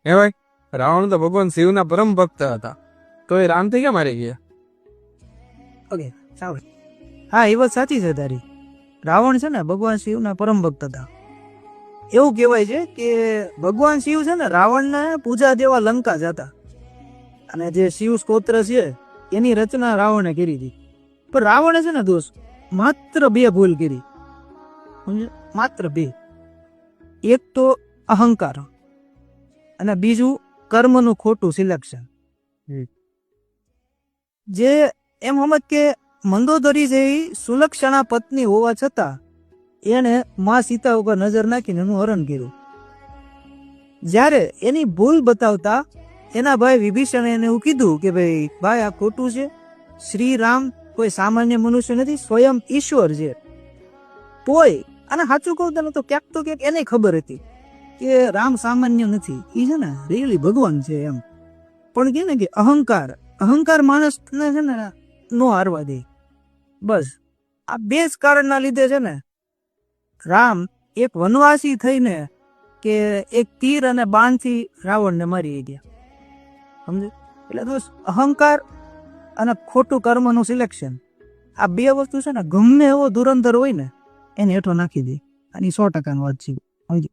હે ભાઈ, રાવણ તો ભગવાન શિવના પરમ ભક્ત હતા, તો એ રામથી કેમ હારી ગયા? ઓકે, સારું. હા, એ વાત સાચી છે તારી. રાવણ છે ને ભગવાન શિવના પરમ ભક્ત હતા. એવું કહેવાય છે કે ભગવાન શિવ છે ને રાવણને પૂજા દેવા લંકા જતા, અને જે શિવ સ્તોત્ર છે એની રચના રાવણે કરી હતી. પણ રાવણે છે ને દોસ્ત માત્ર 2 ભૂલ કરી. સમજ્યો? માત્ર 2. એક તો અહંકાર, અને બીજું કર્મનું ખોટું સિલેક્શન. જે એમ સમજ કે મંદોદરી જેવી સુલક્ષણા પત્ની હોવા છતાં એને માં સીતા ઉપર નજર નાખીને એનું હરણ કર્યું. જ્યારે એની ભૂલ બતાવતા એના ભાઈ વિભીષણે એને એવું કીધું કે ભાઈ આ ખોટું છે. શ્રી રામ કોઈ સામાન્ય મનુષ્ય નથી, સ્વયં ઈશ્વર છે. તોય અને સાચું કહું તને તો ક્યાંક એને ખબર હતી કે રામ સામાન્ય નથી, એ છે ને રિયલી ભગવાન છે એમ. પણ કે ને કે અહંકાર માણસને છે ને નો હારવા દે. બસ આ 2 જ કારણના લીધે છે ને રામ એક વનવાસી થઈને કે એક તીર અને બાણથી રાવણને મારી ગયા. સમજે? એટલે દોસ્ત અહંકાર અને ખોટું કર્મનું સિલેક્શન, આ 2 વસ્તુ છે ને ગમે એવો ધુરંધર હોય ને એને હેઠો નાખી દે. આની 100% વાત છે. સમજી?